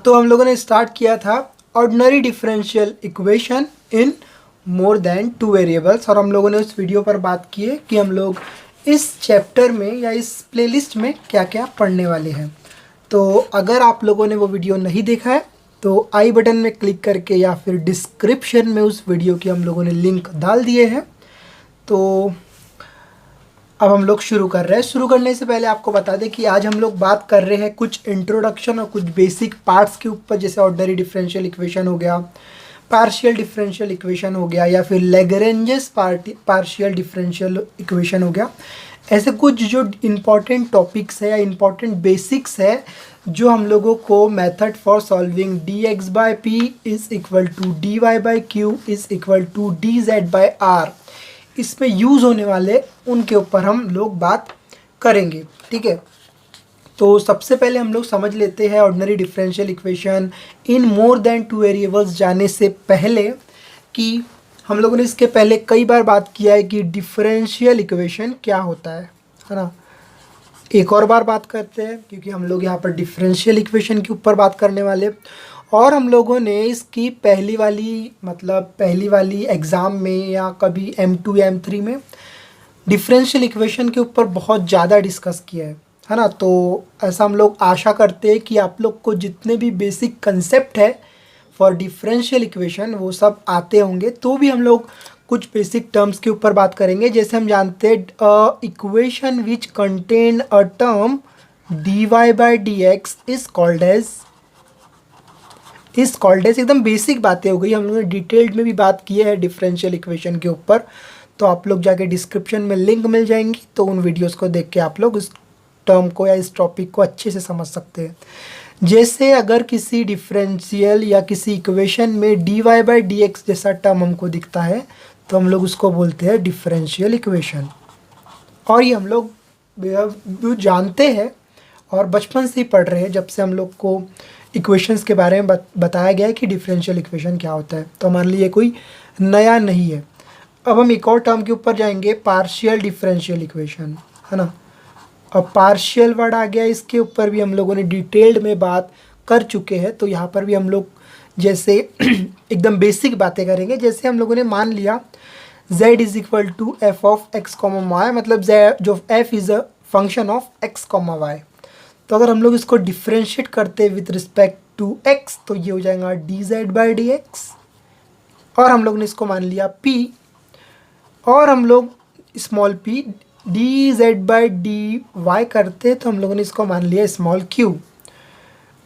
तो हम लोगों ने स्टार्ट किया था ordinary differential equation in more than two variables, और हम लोगों ने उस वीडियो पर बात की है कि हम लोग इस चैप्टर में या इस प्लेलिस्ट में क्या क्या पढ़ने वाले हैं। तो अगर आप लोगों ने वो वीडियो नहीं देखा है तो आई बटन में क्लिक करके या फिर डिस्क्रिप्शन में उस वीडियो की हम लोगों ने लिंक डाल दिए हैं। तो अब हम लोग शुरू कर रहे हैं। शुरू करने से पहले आपको बता दें कि आज हम लोग बात कर रहे हैं कुछ इंट्रोडक्शन और कुछ बेसिक पार्ट्स के ऊपर, जैसे ऑर्डिनरी डिफरेंशियल इक्वेशन हो गया, पार्शियल डिफरेंशियल इक्वेशन हो गया, या फिर लैग्रेंजेस पार्शियल डिफरेंशियल इक्वेशन हो गया। ऐसे कुछ जो इम्पॉर्टेंट टॉपिक्स है या इम्पॉर्टेंट बेसिक्स है जो हम लोगों को method for solving d x by p is equal to D y by q is equal to D z by r, इसमें यूज़ होने वाले उनके ऊपर हम लोग बात करेंगे। ठीक है, तो सबसे पहले हम लोग समझ लेते हैं ordinary differential equation in more than two variables जाने से पहले कि हम लोगों ने इसके पहले कई बार बात किया है कि डिफरेंशियल इक्वेशन क्या होता है ना। एक और बार बात करते हैं क्योंकि हम लोग यहाँ पर डिफरेंशियल इक्वेशन के ऊपर बात करने वाले, और हम लोगों ने इसकी पहली वाली एग्ज़ाम में या कभी M2 या M3 में डिफरेंशियल इक्वेशन के ऊपर बहुत ज़्यादा डिस्कस किया है ना। तो ऐसा हम लोग आशा करते हैं कि आप लोग को जितने भी बेसिक कंसेप्ट है फॉर डिफरेंशियल इक्वेशन वो सब आते होंगे। तो भी हम लोग कुछ बेसिक टर्म्स के ऊपर बात करेंगे। जैसे हम जानते हैं equation which contain a term d y by d x is called as एकदम बेसिक बातें हो गई। हम लोगों ने डिटेल्ड में भी बात की है डिफरेंशियल इक्वेशन के ऊपर, तो आप लोग जाके डिस्क्रिप्शन में लिंक मिल जाएंगी, तो उन वीडियोस को देख के आप लोग इस टर्म को या इस टॉपिक को अच्छे से समझ सकते हैं। जैसे अगर किसी डिफरेंशियल या किसी इक्वेशन में d y by d x जैसा टर्म हमको दिखता है तो हम लोग उसको बोलते हैं डिफरेंशियल इक्वेशन। और ये हम लोग जानते हैं और बचपन से ही पढ़ रहे हैं, जब से हम लोग को इक्वेशंस के बारे में बताया गया है कि डिफरेंशियल इक्वेशन क्या होता है, तो हमारे लिए कोई नया नहीं है। अब हम एक और टर्म के ऊपर जाएंगे, पार्शियल डिफरेंशियल इक्वेशन, है ना। अब पार्शियल वर्ड आ गया, इसके ऊपर भी हम लोगों ने डिटेल्ड में बात कर चुके हैं। तो यहाँ पर भी हम लोग जैसे एकदम बेसिक बातें करेंगे। जैसे हम लोगों ने मान लिया z is equal to f of x comma y, मतलब z जो f is a function of x comma y. तो अगर हम लोग इसको डिफ्रेंशिएट करते विथ रिस्पेक्ट टू x तो ये हो जाएगा D z by d x, और हम लोग ने इसको मान लिया p, और हम लोग small p d z by d y करते तो हम लोगों ने इसको मान लिया स्मॉल q।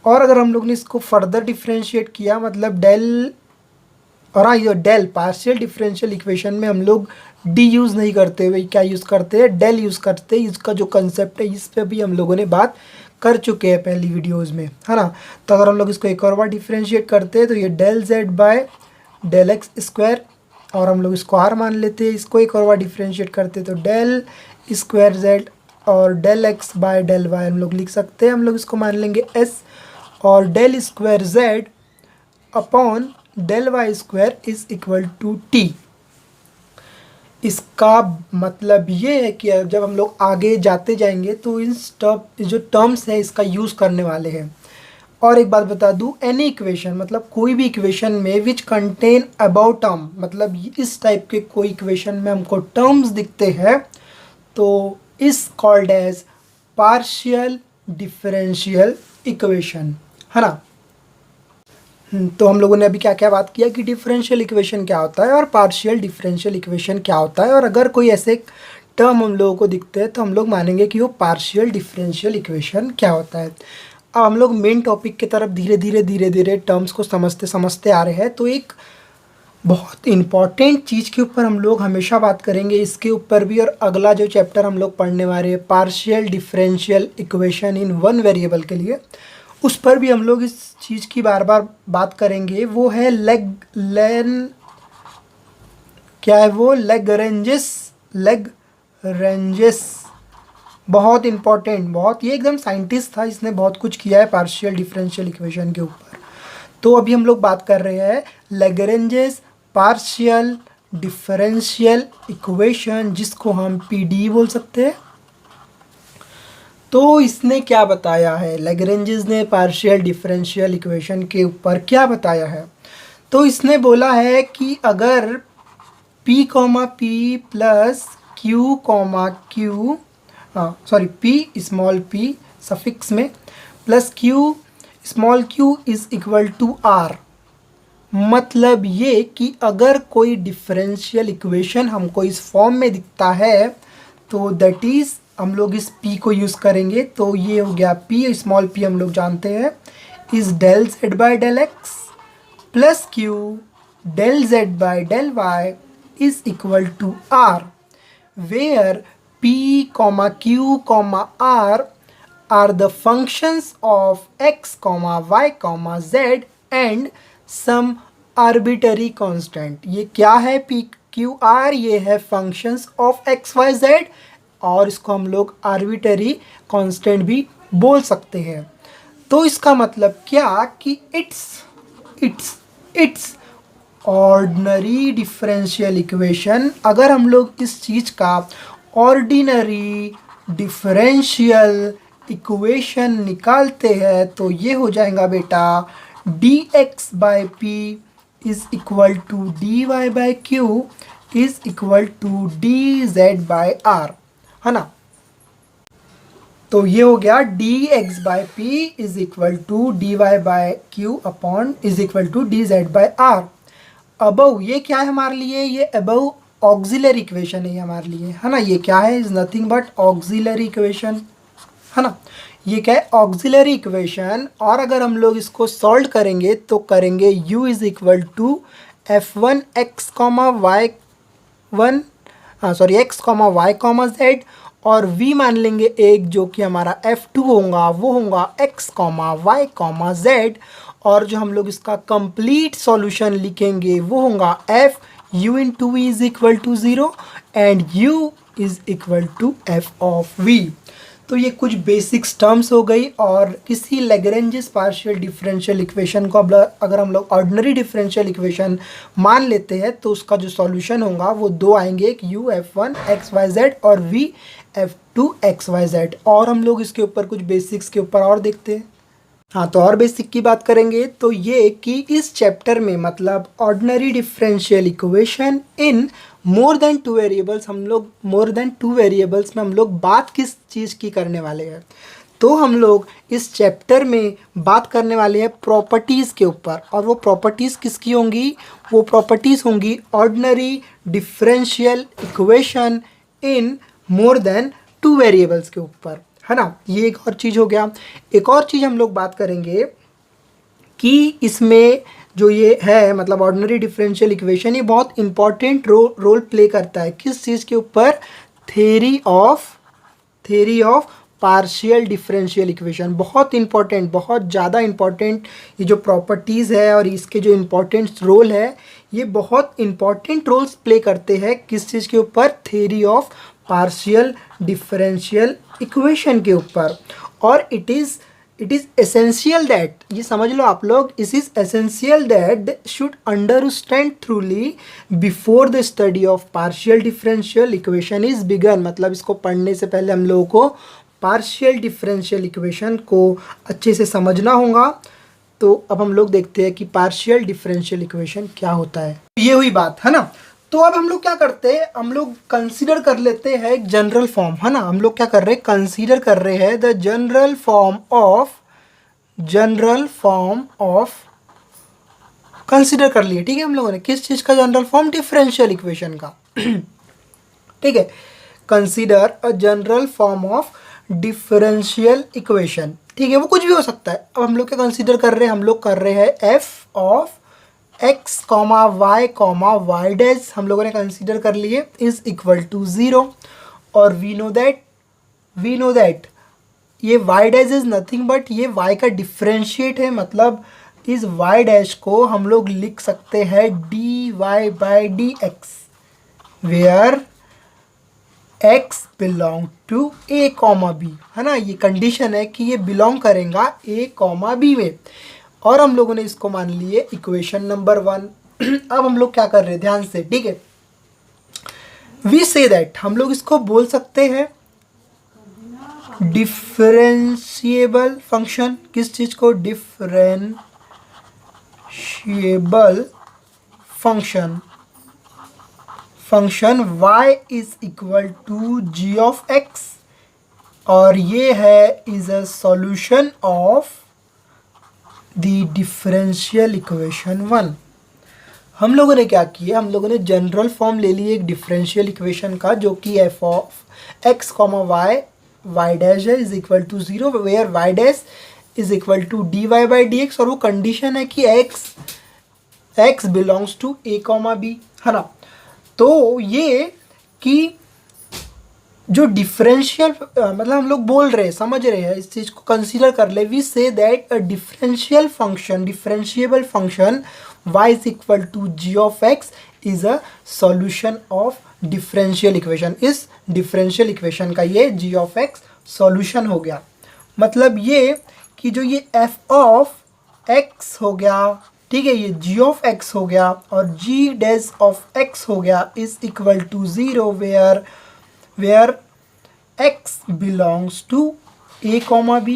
और अगर हम लोग ने इसको फर्दर डिफ्रेंशिएट किया, मतलब डेल, और हाँ ये डेल पार्शियल डिफरेंशियल इक्वेशन में हम लोग डी यूज़ नहीं करते हुए क्या यूज़ करते हैं, डेल यूज़ करते हैं। इसका जो कंसेप्ट है इस पर भी हम लोगों ने बात कर चुके हैं पहली वीडियोस में, है ना। तो अगर हम लोग इसको एक और बार डिफरेंशिएट करते हैं तो ये del z by del x square, और हम लोग इसको आर मान लेते हैं। इसको एक और बार डिफरेंशिएट करते हैं तो डेल स्क्वायर जेड और del x by del y हम लोग लिख सकते हैं। हम लोग इसको मान लेंगे एस, और del square z upon del y square is equal to t. इसका मतलब ये है कि जब हम लोग आगे जाते जाएंगे तो इन जो टर्म्स है इसका यूज़ करने वाले हैं। और एक बात बता दूँ, एनी इक्वेशन मतलब कोई भी इक्वेशन में विच कंटेन अबाउट टर्म, मतलब इस टाइप के कोई इक्वेशन में हमको टर्म्स दिखते हैं तो is called as partial differential equation, है ना। तो हम लोगों ने अभी क्या क्या बात किया कि डिफरेंशियल इक्वेशन क्या होता है और पार्शियल डिफरेंशियल इक्वेशन क्या होता है, और अगर कोई ऐसे टर्म हम लोगों को दिखते हैं तो हम लोग मानेंगे कि वो पार्शियल डिफरेंशियल इक्वेशन क्या होता है। अब हम लोग मेन टॉपिक की तरफ धीरे धीरे टर्म्स को समझते आ रहे हैं। तो एक बहुत इम्पॉर्टेंट चीज़ के ऊपर हम लोग हमेशा बात करेंगे इसके ऊपर भी, और अगला जो चैप्टर हम लोग पढ़ने वाले हैं partial differential equation in one variable के लिए, उस पर भी हम लोग इस चीज़ की बार बार बात करेंगे। वो है लैग्रेंजेस, बहुत इंपॉर्टेंट, बहुत, ये एकदम साइंटिस्ट था, इसने बहुत कुछ किया है पार्शियल डिफरेंशियल इक्वेशन के ऊपर। तो अभी हम लोग बात कर रहे हैं लैग्रेंजेस पार्शियल डिफरेंशियल इक्वेशन, जिसको हम पीडी बोल सकते हैं। तो इसने क्या बताया है, लैग्रेंजेस ने पार्शियल डिफरेंशियल इक्वेशन के ऊपर क्या बताया है। तो इसने बोला है कि अगर p comma p plus q comma q, sorry p small p suffix में plus q small q is equal to r, मतलब ये कि अगर कोई डिफरेंशियल इक्वेशन हमको इस फॉर्म में दिखता है तो दैट इज़ हम लोग इस p को यूज़ करेंगे। तो ये हो गया p स्मॉल p हम लोग जानते हैं is del z by del x plus q del z by del y is equal to r, where p comma q comma r are the functions of x comma y comma z and some arbitrary constant. ये क्या है p q r, ये है functions of x y z और इसको हम लोग arbitrary constant भी बोल सकते हैं। तो इसका मतलब क्या कि इट्स ऑर्डिनरी डिफरेंशियल इक्वेशन। अगर हम लोग इस चीज़ का ऑर्डिनरी डिफरेंशियल इक्वेशन निकालते हैं तो ये हो जाएगा बेटा dx by p is equal to dy by q is equal to dz by r, है ना। तो ये हो गया dx by p is equal to dy by q upon is equal to dz by r। Above ये क्या है हमारे लिए, ये अबव ऑक्सिलरी इक्वेशन है हमारे लिए, है ना। ये क्या है, is nothing but auxiliary equation, है ना। ये क्या है, ऑक्सिलरी इक्वेशन। और अगर हम लोग इसको सॉल्व करेंगे तो करेंगे u is equal to f one x comma y one, sorry x comma Y comma z, और v मान लेंगे एक जो कि हमारा f2 होगा, वो होगा x comma Y comma z, और जो हम लोग इसका कंप्लीट सॉल्यूशन लिखेंगे वो होगा f u into v is equal to 0 and u is equal to f of v। तो ये कुछ बेसिक्स टर्म्स हो गई। और किसी लैग्रेंजेस पार्शियल डिफरेंशियल इक्वेशन को अगर हम लोग ऑर्डिनरी डिफरेंशियल इक्वेशन मान लेते हैं तो उसका जो सॉल्यूशन होगा वो दो आएंगे, एक u f1 xyz और v f2 xyz। और हम लोग इसके ऊपर कुछ बेसिक्स के ऊपर और देखते हैं। हाँ, तो और बेसिक की बात करेंगे तो ये कि इस चैप्टर में मतलब ordinary differential equation in more than two variables, हम लोग मोर देन टू वेरिएबल्स में हम लोग बात किस चीज़ की करने वाले हैं। तो हम लोग इस चैप्टर में बात करने वाले हैं प्रॉपर्टीज़ के ऊपर, और वो प्रॉपर्टीज़ किसकी होंगी, वो प्रॉपर्टीज़ होंगी ordinary differential equation in more than two variables के ऊपर, है ना। ये एक और चीज़ हो गया। एक और चीज़ हम लोग बात करेंगे कि इसमें जो ये है मतलब ऑर्डिनरी डिफरेंशियल इक्वेशन, ये बहुत इंपॉर्टेंट रोल प्ले करता है किस चीज़ के ऊपर, theory of partial differential equation. बहुत इंपॉर्टेंट, बहुत ज़्यादा इंपॉर्टेंट ये जो प्रॉपर्टीज़ है और इसके जो इम्पोर्टेंट रोल है, ये बहुत इंपॉर्टेंट रोल्स प्ले करते हैं किस चीज़ के ऊपर, theory of partial differential equation के ऊपर। और इट इज़ एसेंशियल दैट, ये समझ लो आप लोग, it is essential that should understand थ्रूली before the study of partial differential equation is begin. मतलब इसको पढ़ने से पहले हम लोगों को पार्शियल डिफरेंशियल इक्वेशन को अच्छे से समझना होगा। तो अब हम लोग देखते हैं कि पार्शियल डिफरेंशियल इक्वेशन क्या होता है। ये हुई बात, है ना। तो अब हम लोग क्या करते हैं, हम लोग कंसीडर कर लेते हैं एक जनरल फॉर्म, है ना। हम लोग क्या कर रहे हैं, कंसीडर कर रहे हैं the general form of consider कर लिए, ठीक है। हम लोगों ने किस चीज़ का जनरल फॉर्म, डिफरेंशियल इक्वेशन का, ठीक है। Consider a general form of differential equation, ठीक है। वो कुछ भी हो सकता है। अब हम लोग क्या कंसीडर कर रहे हैं, हम लोग कर रहे हैं f of x comma y dash, हम लोगों ने कंसीडर कर लिए इज इक्वल टू 0, और वी नो दैट ये y dash is nothing but ये y का डिफरेंशिएट है। मतलब इस y डैश को हम लोग लिख सकते हैं dy by dx, where x belong to a comma b, है ना। ये कंडीशन है कि ये बिलोंग करेगा a कॉमा b में, और हम लोगों ने इसको मान लिए इक्वेशन नंबर 1। अब हम लोग क्या कर रहे हैं, ध्यान से, ठीक है। वी से दैट, हम लोग इसको बोल सकते हैं डिफरेंशिएबल फंक्शन, किस चीज को? Differentiable function, function y is equal to g of x, और ये है is a solution of the differential equation 1। हम लोगों ने क्या किया, हम लोगों ने जनरल फॉर्म ले ली एक डिफरेंशियल इक्वेशन का, जो कि f of x comma y y dash है is equal to 0, where y dash is equal to D y by d x, और वो कंडीशन है कि x belongs to a comma b, है ना। तो ये कि जो डिफरेंशियल मतलब हम लोग बोल रहे हैं, समझ रहे हैं, इस चीज़ को कंसीडर कर ले, we say that a differential function, differentiable function y is equal to g of x is a solution of differential equation. इस डिफरेंशियल इक्वेशन का ये जी ऑफ एक्स सॉल्यूशन हो गया। मतलब ये कि जो ये एफ ऑफ एक्स हो गया, ठीक है, ये जी ऑफ एक्स हो गया और जी डैश ऑफ एक्स हो गया is equal to 0 where x belongs to a comma b,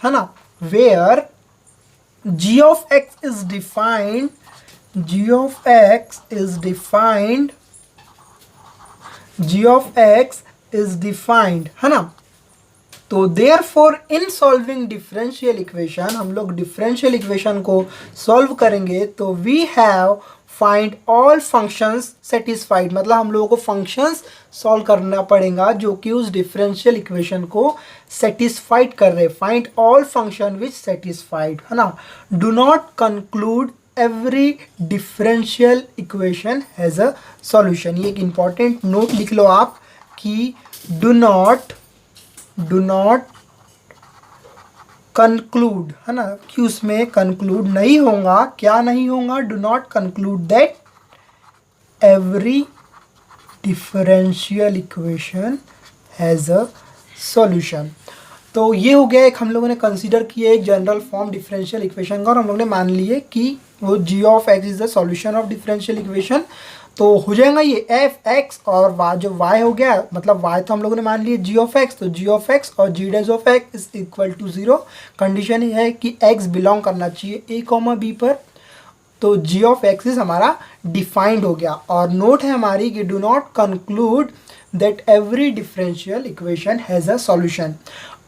है ना, where g of x is defined, g of x is defined, g of x is defined, है ना। तो therefore in solving differential equation, हम लोग differential equation को solve करेंगे तो we have find all functions satisfied, मतलब हम लोगों को functions solve करना पड़ेगा जो कि उस differential equation को satisfied कर रहे, find all function which satisfied, है ना। do not conclude every differential equation has a solution, ये एक important note लिख लो आप कि do not conclude, है ना, कि उसमें conclude नहीं होगा, क्या नहीं होगा, do not conclude that every differential equation has a solution। तो ये हो गया एक, हम लोगों ने कंसीडर किया एक जनरल फॉर्म डिफरेंशियल इक्वेशन का, और हम लोगों ने मान लिए कि वो g of x is the solution of differential equation. तो हो जाएगा ये एफ एक्स और y, जो y हो गया, मतलब y तो हम लोगों ने मान लिए g ऑफ x, तो g ऑफ x और g dash of x is equal to 0। Condition ये है कि x बिलोंग करना चाहिए a कॉमा b पर, तो g ऑफ x इज हमारा डिफाइंड हो गया। और नोट है हमारी कि do not conclude that every differential equation has a solution.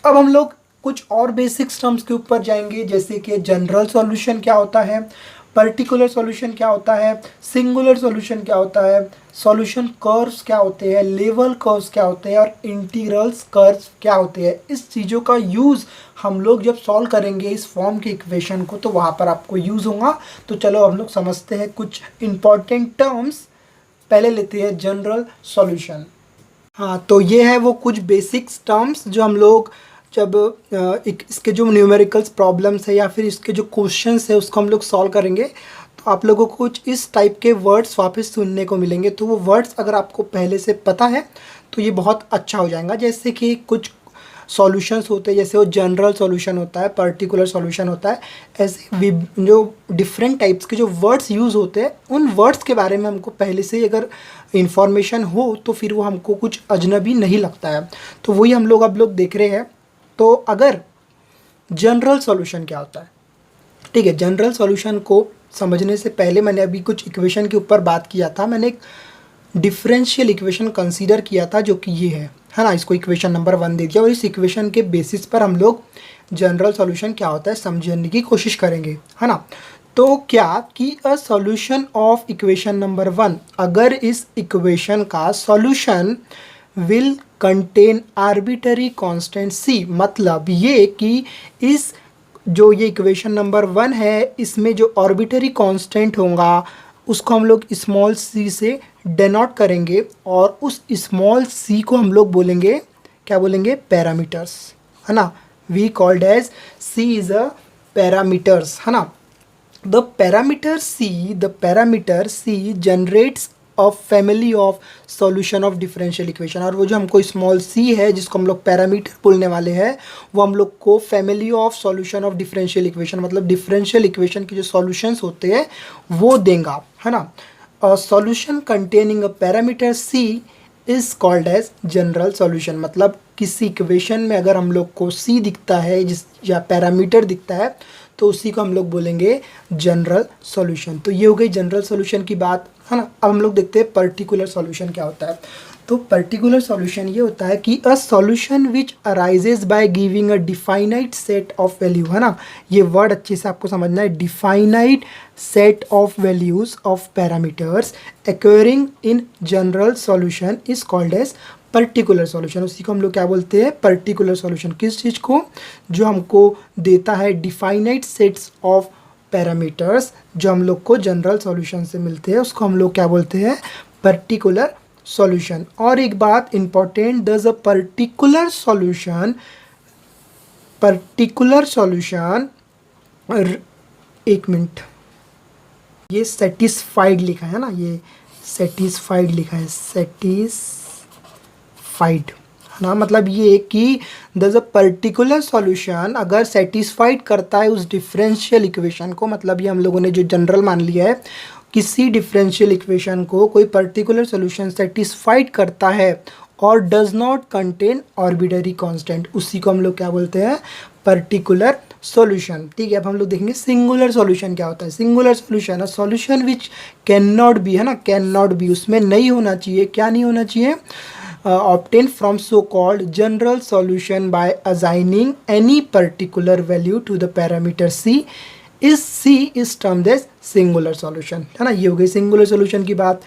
अब हम लोग कुछ और बेसिक टर्म्स के ऊपर जाएंगे, जैसे कि जनरल सॉल्यूशन क्या होता है, पर्टिकुलर सॉल्यूशन क्या होता है, सिंगुलर सॉल्यूशन क्या होता है, सॉल्यूशन कर्व्स क्या होते हैं, लेवल कर्व्स क्या होते हैं, और इंटीग्रल्स कर्व्स क्या होते हैं। इस चीज़ों का यूज़ हम लोग जब सॉल्व करेंगे इस फॉर्म के इक्वेशन को, तो वहाँ पर आपको यूज़ होगा। तो चलो हम लोग समझते हैं कुछ इंपॉर्टेंट टर्म्स। पहले लेते हैं जनरल सॉल्यूशन। हाँ, तो ये है वो कुछ बेसिक्स टर्म्स जो हम लोग जब इसके जो न्यूमेरिकल्स प्रॉब्लम्स है या फिर इसके जो क्वेश्चंस है उसको हम लोग सॉल्व करेंगे, तो आप लोगों को कुछ इस टाइप के वर्ड्स वापस सुनने को मिलेंगे। तो वो वर्ड्स अगर आपको पहले से पता है तो ये बहुत अच्छा हो जाएगा। जैसे कि कुछ सॉल्यूशंस होते हैं, जैसे वो जनरल सॉल्यूशन होता है, पर्टिकुलर सॉल्यूशन होता है, ऐसे जो डिफरेंट टाइप्स के जो वर्ड्स यूज़ होते हैं, उन वर्ड्स के बारे में हमको पहले से अगर इंफॉर्मेशन हो तो फिर वो हमको कुछ अजनबी नहीं लगता है। तो वही हम लोग अब लोग देख रहे हैं। तो अगर जनरल सॉल्यूशन क्या होता है, ठीक है, जनरल सॉल्यूशन को समझने से पहले मैंने अभी कुछ इक्वेशन के ऊपर बात किया था। मैंने एक डिफरेंशियल इक्वेशन कंसीडर किया था जो कि ये है ना, इसको इक्वेशन नंबर 1 दे दिया, और इस इक्वेशन के बेसिस पर हम लोग जनरल सॉल्यूशन क्या होता है समझने की कोशिश करेंगे, है ना। तो क्या कि a solution of equation number 1, अगर इस इक्वेशन का solution will contain arbitrary constant c, मतलब ये कि इस जो ये इक्वेशन नंबर 1 है इसमें जो आर्बिटरी कांस्टेंट होगा उसको हम लोग स्मॉल c से डेनोट करेंगे, और उस स्मॉल c को हम लोग बोलेंगे, क्या बोलेंगे, पैरामीटर्स, है ना। We called as c is a parameters, है ना। The parameter c generates of family of solution of differential equation, और वो जो हमको स्मॉल c है जिसको हम लोग पैरामीटर बोलने वाले हैं, वो हम लोग को family of solution of differential equation, मतलब डिफरेंशियल इक्वेशन के जो सॉल्यूशंस होते हैं वो देगा, है ना। Solution containing a parameter c is called as general solution, मतलब किसी इक्वेशन में अगर हम लोग को c दिखता है जिस या पैरामीटर दिखता है तो उसी को हम लोग बोलेंगे जनरल सॉल्यूशन। तो ये हो गई जनरल सॉल्यूशन की बात, है ना। अब हम लोग देखते हैं पर्टिकुलर सॉल्यूशन क्या होता है। तो पर्टिकुलर सॉल्यूशन ये होता है कि a solution which arises by giving a definite set of value, है ना। ये वर्ड अच्छे से आपको समझना है, definite set of values of parameters acquiring in general solution is called as particular solution. उसी को हम लोग क्या बोलते हैं, पर्टिकुलर सॉल्यूशन। किस चीज़ को, जो हमको देता है डिफाइनाइट सेट्स ऑफ पैरामीटर्स जो हम लोग को जनरल सॉल्यूशन से मिलते हैं, उसको हम लोग क्या बोलते हैं, पर्टिकुलर सॉल्यूशन। और एक बात इंपॉर्टेंट, दस अ पर्टिकुलर सॉल्यूशन एक मिनट, ये सेटिस्फाइड लिखा है ना, ये सेटिस्फाइड लिखा है, सेटिस्फाइड, है ना। मतलब ये कि दस अ पर्टिकुलर सॉल्यूशन अगर सेटिस्फाइड करता है उस डिफरेंशियल इक्वेशन को, मतलब ये हम लोगों ने जो जनरल मान लिया है, किसी डिफरेंशियल इक्वेशन को कोई पर्टिकुलर सॉल्यूशन सेटिस्फाइड करता है और does not contain arbitrary constant, उसी को हम लोग क्या बोलते हैं, पर्टिकुलर सॉल्यूशन। ठीक है, अब हम लोग देखेंगे सिंगुलर सॉल्यूशन क्या होता है। सिंगुलर सॉल्यूशन है solution which can not be, है ना, कैन नॉट बी, उसमें नहीं होना चाहिए, क्या नहीं होना चाहिए, obtained from so-called general solution by assigning any particular value to the parameter c is termed as singular solution, है ना। ये हो गई सिंगुलर सॉल्यूशन की बात।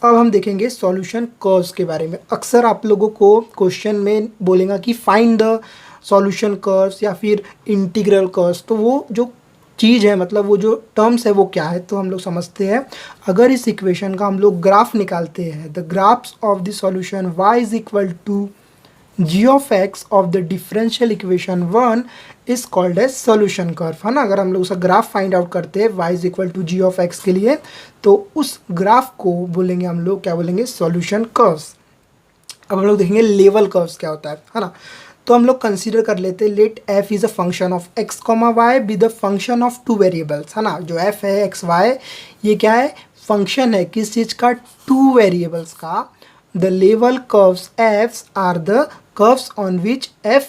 अब हम देखेंगे सॉल्यूशन कर्व्स के बारे में। अक्सर आप लोगों को क्वेश्चन में बोलेगा कि फाइंड द सॉल्यूशन कर्व्स या फिर इंटीग्रल कर्व्स, तो वो जो चीज़ है, मतलब वो जो टर्म्स है वो क्या है, तो हम लोग समझते हैं। अगर इस इक्वेशन का हम लोग ग्राफ निकालते हैं, the graphs of the solution y is equal to g of x of the differential equation 1 is called as solution curve, है ना। अगर हम लोग उसका ग्राफ फाइंड आउट करते हैं y is equal to g of x के लिए, तो उस ग्राफ को बोलेंगे हम लोग, क्या बोलेंगे, सॉल्यूशन कर्व्स। अब हम लोग देखेंगे लेवल कर्व्स क्या होता है ना। तो हम लोग कंसीडर कर लेते हैं, let f is a function of x comma y be the function of two variables, है ना। जो f है x y, ये क्या है, फंक्शन है किस चीज़ का, टू वेरिएबल्स का। The level curves f are the curves on which f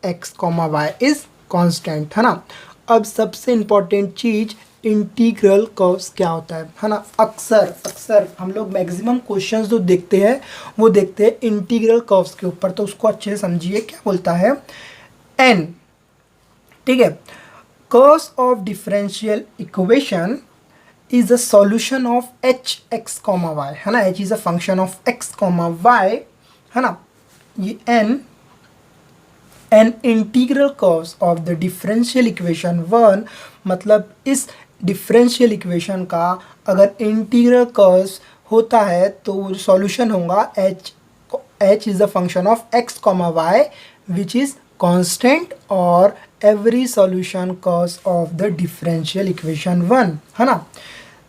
x comma y is constant, है ना। अब सबसे इम्पॉर्टेंट चीज़ इंटीग्रल कर्व्स क्या होता है ना। अक्सर हम लोग मैक्सिमम क्वेश्चंस जो देखते हैं वो देखते हैं इंटीग्रल कर्व्स के ऊपर, तो उसको अच्छे से समझिए। क्या बोलता है, n, ठीक है, curves of differential equation is a solution of h x comma y, है ना। h is a function of x comma y, है ना। ये n an integral curves of the differential equation 1, मतलब इस डिफरेंशियल इक्वेशन का अगर इंटीग्रल कर्व्स होता है तो सॉल्यूशन होगा h is the function of x comma y which is constant और every solution curves of the differential equation 1, है ना।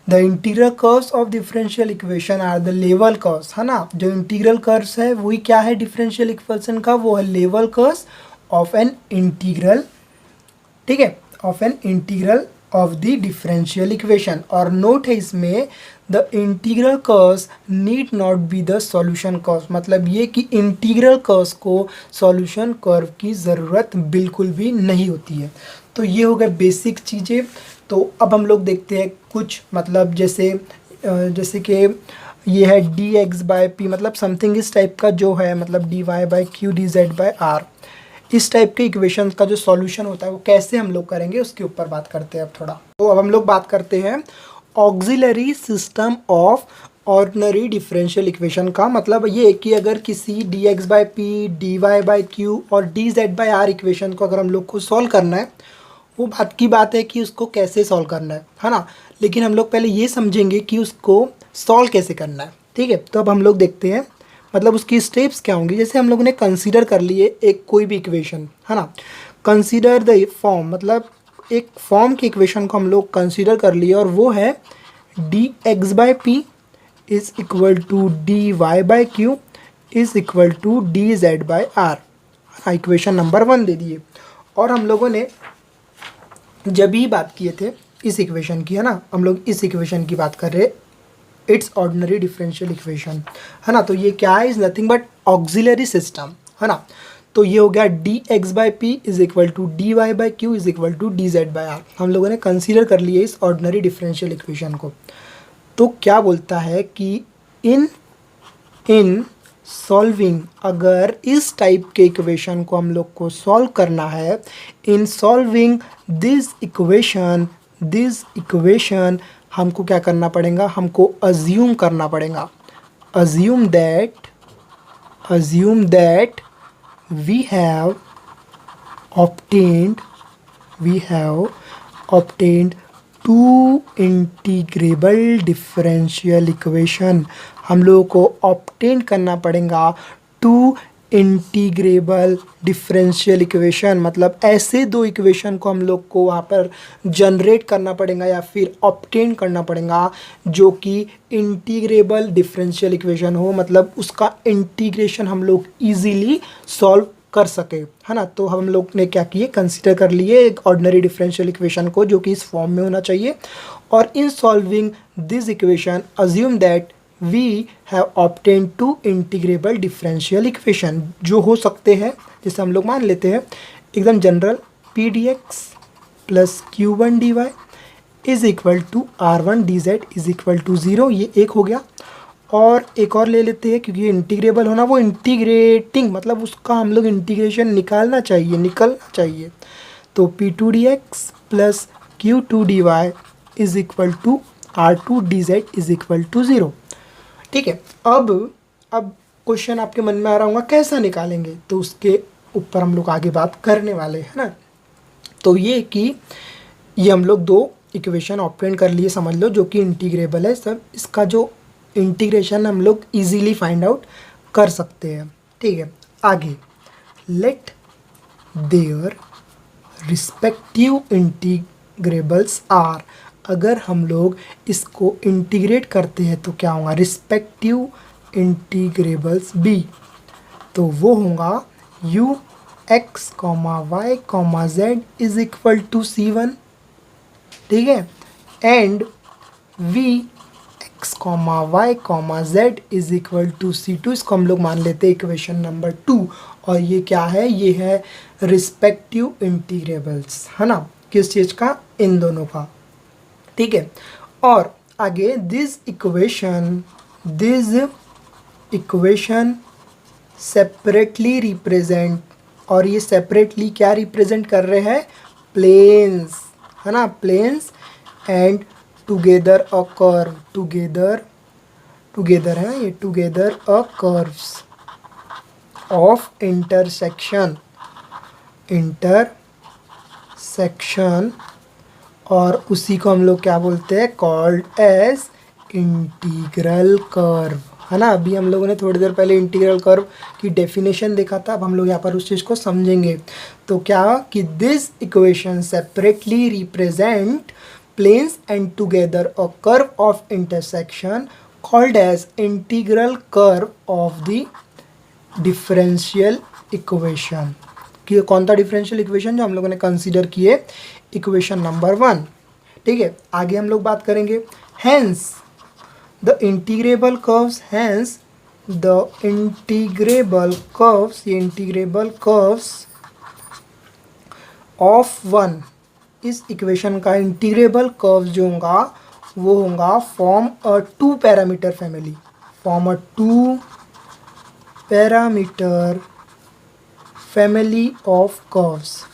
The integral curves of differential equation are the level curves, है ना। जो इंटीग्रल कर्व्स है वही क्या है डिफरेंशियल इक्वेशन का, वो है level curves of an integral, ठीक है, of an integral of the differential equation. और नोट है इसमें, the integral curves need not be the solution curves, मतलब ये कि इंटीग्रल कर्व्स को सॉल्यूशन कर्व की ज़रूरत बिल्कुल भी नहीं होती है। तो ये हो गए बेसिक चीज़ें। तो अब हम लोग देखते हैं कुछ, मतलब जैसे कि ये है dx/p, मतलब समथिंग इस टाइप का जो है, मतलब dy/q dz/r, इस टाइप के इक्वेशन का जो सॉल्यूशन होता है वो कैसे हम लोग करेंगे उसके ऊपर बात करते हैं अब थोड़ा। तो अब हम लोग बात करते हैं auxiliary system of ordinary differential equation का। मतलब ये कि अगर किसी dx/p dy/q और dz/r इक्वेशन को अगर हम लोग को सॉल्व करना है, वो बात की बात है कि उसको कैसे सॉल्व करना है ना। लेकिन हम लोग पहले ये समझेंगे कि उसको सॉल्व कैसे करना है, ठीक है। तो अब हम लोग देखते हैं, मतलब उसकी स्टेप्स क्या होंगी। जैसे हम लोगों ने कंसीडर कर लिए एक कोई भी इक्वेशन, है ना। कंसीडर द फॉर्म, मतलब एक फॉर्म की इक्वेशन को हम लोग कंसीडर कर लिए और वो है dx/p is equal to dy/q is equal to dz/r, equation number 1 दे दिए। और हम लोगों ने जब ही बात किए थे इस इक्वेशन की, है ना, हम लोग इस इक्वेशन की बात कर रहे हैं, इट्स ऑर्डिनरी डिफरेंशियल इक्वेशन, है ना। तो ये क्या है, is nothing but auxiliary system, है ना। तो ये हो गया d x by p is equal to D y by q is equal to D z by r. हम लोगों ने कंसीडर कर लिए इस ऑर्डिनरी डिफरेंशियल इक्वेशन को। तो क्या बोलता है कि इन सॉल्विंग, अगर इस टाइप के इक्वेशन को हम लोग को सॉल्व करना है, इन सॉल्विंग दिस इक्वेशन हमको क्या करना पड़ेगा, हमको अज्यूम करना पड़ेगा, assume that we have obtained two integrable differential equation. हम लोगों को ऑब्टेन करना पड़ेगा टू इंटीग्रेबल डिफरेंशियल इक्वेशन, मतलब ऐसे दो इक्वेशन को हम लोग को वहाँ पर जनरेट करना पड़ेगा या फिर ऑब्टेन करना पड़ेगा जो कि इंटीग्रेबल डिफरेंशियल इक्वेशन हो, मतलब उसका इंटीग्रेशन हम लोग इजीली सॉल्व कर सके, है ना। तो हम लोग ने क्या किए, कंसीडर कर लिए एक ऑर्डिनरी डिफरेंशियल इक्वेशन को जो कि इस फॉर्म में होना चाहिए, और in solving this equation assume that we have obtain two integrable differential equation, जो हो सकते हैं, जैसे हम लोग मान लेते हैं एकदम general, p d x plus q one d Y is equal to r one d Z is equal to 0, ये एक हो गया। और एक और ले लेते हैं, क्योंकि इंटीग्रेबल होना वो इंटीग्रेटिंग, मतलब उसका हम लोग इंटीग्रेशन निकालना चाहिए। तो P to D x plus Q to D Y is equal to R to D Z is equal to 0। ठीक है, अब क्वेश्चन आपके मन में आ रहा होगा कैसा निकालेंगे, तो उसके ऊपर हम लोग आगे बात करने वाले हैं ना। तो ये कि ये हम लोग दो इक्वेशन ऑब्टेन कर लिए, समझ लो, जो कि इंटीग्रेबल है सब, इसका जो इंटीग्रेशन हम लोग इजीली फाइंड आउट कर सकते हैं। ठीक है, आगे लेट देयर रिस्पेक्टिव इंटीग्रेबल्स आर, अगर हम लोग इसको इंटीग्रेट करते हैं तो क्या होगा, रिस्पेक्टिव इंटीग्रेबल्स बी, तो वो होगा U X comma Y comma Z is equal to C1, ठीक है, and V X comma Y comma Z is equal to C2। इसको हम लोग मान लेते हैं इक्वेशन नंबर 2, और ये क्या है, ये है रिस्पेक्टिव इंटीग्रेबल्स, है ना, किस चीज़ का, इन दोनों का। ठीक है, और आगे दिस इक्वेशन सेपरेटली रिप्रेजेंट, और ये सेपरेटली क्या रिप्रेजेंट कर रहे हैं, प्लेन्स, है ना, planes and together a curve, together है ये, together a curves of intersection, और उसी को हम लोग क्या बोलते हैं, कॉल्ड एज इंटीग्रल कर्व, है ना। अभी हम लोगों ने थोड़ी देर पहले इंटीग्रल कर्व की डेफिनेशन देखा था, अब हम लोग यहाँ पर उस चीज़ को समझेंगे। तो क्या कि this equation separately represent planes and together a curve of intersection called as integral curve of the differential equation। कि कौन सा डिफरेंशियल इक्वेशन जो हम लोगों ने कंसीडर किए, इक्वेशन नंबर 1। ठीक है, आगे हम लोग बात करेंगे, hence the integral curves, ये इंटीग्रेबल कर्व्स ऑफ 1, इस इक्वेशन का इंटीग्रेबल कर्व जो होगा वो होगा form a 2 parameter family, family of curves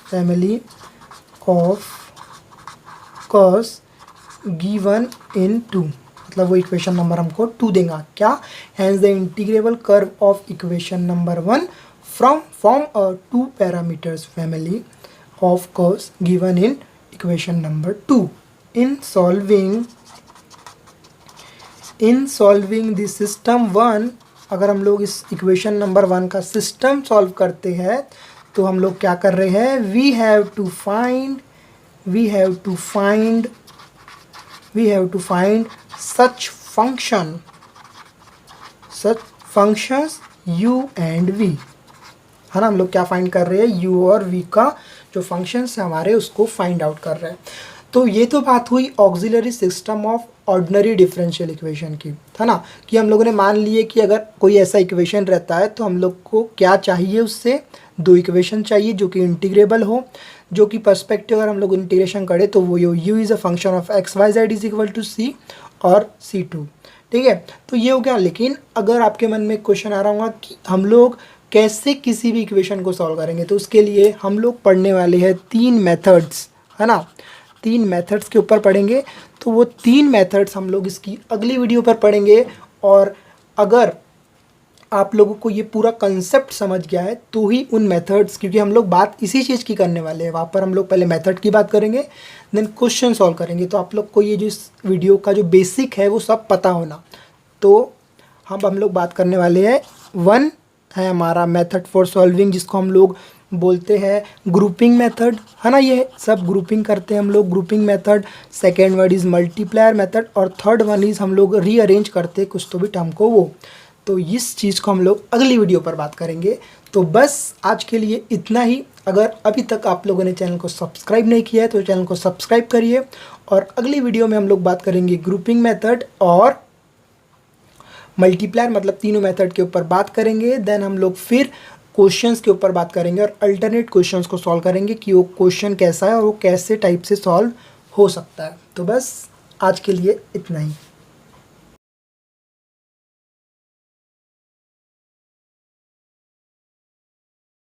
given in 2, मतलब वो इक्वेशन नंबर हमको 2 देगा क्या, hence the integrable curve of equation number 1 from form a 2 parameters family of curves given in equation number 2। In solving the system 1, अगर हम लोग इस equation number 1 का सिस्टम सॉल्व करते हैं तो हम लोग क्या कर रहे हैं, we have to find such functions u and v, है ना। हम लोग क्या फाइंड कर रहे हैं, u और v का जो फंक्शंस है हमारे, उसको फाइंड आउट कर रहे हैं। तो ये तो बात हुई auxiliary system of ordinary differential equation की, है ना, कि हम लोगों ने मान लिए कि अगर कोई ऐसा इक्वेशन रहता है तो हम लोग को क्या चाहिए, उससे दो इक्वेशन चाहिए जो कि इंटीग्रेबल हो, जो कि पर्सपेक्टिव अगर हम लोग इंटीग्रेशन करें तो वो u is a function of X Y Z is equal to c और c2, ठीक है। तो ये हो गया। लेकिन अगर आपके मन में क्वेश्चन आ रहा होगा कि हम लोग कैसे किसी भी इक्वेशन को सॉल्व करेंगे, तो उसके लिए हम लोग पढ़ने वाले हैं 3 मेथड्स, है ना, 3 मेथड्स के ऊपर पढ़ेंगे। तो वो 3 मेथड्स हम लोग इसकी अगली वीडियो पर पढ़ेंगे। और अगर आप लोगों को ये पूरा कंसेप्ट समझ गया है तो ही उन मेथड्स, क्योंकि हम लोग बात इसी चीज़ की करने वाले हैं, वहाँ पर हम लोग पहले मेथड की बात करेंगे, देन क्वेश्चन सॉल्व करेंगे। तो आप लोग को ये जो इस वीडियो का जो बेसिक है वो सब पता होना। तो हम लोग बात करने वाले हैं 1 है हमारा मेथड फॉर सॉल्विंग, जिसको हम लोग बोलते हैं ग्रुपिंग मेथड, है ना, ये सब ग्रुपिंग करते हैं हम लोग, grouping method. Second word is multiplier method और थर्ड वन इज़ हम लोग रीअरेंज करते हैं कुछ तो भी टर्म को वो। तो इस चीज़ को हम लोग अगली वीडियो पर बात करेंगे। तो बस आज के लिए इतना ही। अगर अभी तक आप लोगों ने चैनल को सब्सक्राइब नहीं किया है तो चैनल को सब्सक्राइब करिए। और अगली वीडियो में हम लोग बात करेंगे ग्रुपिंग मेथड और मल्टीप्लायर, मतलब तीनों मेथड के ऊपर बात करेंगे। देन हम लोग फिर क्वेश्चंस के ऊपर बात करेंगे और अल्टरनेट क्वेश्चंस को सॉल्व करेंगे कि वो क्वेश्चन कैसा है और वो कैसे टाइप से सॉल्व हो सकता है। तो बस आज के लिए इतना ही।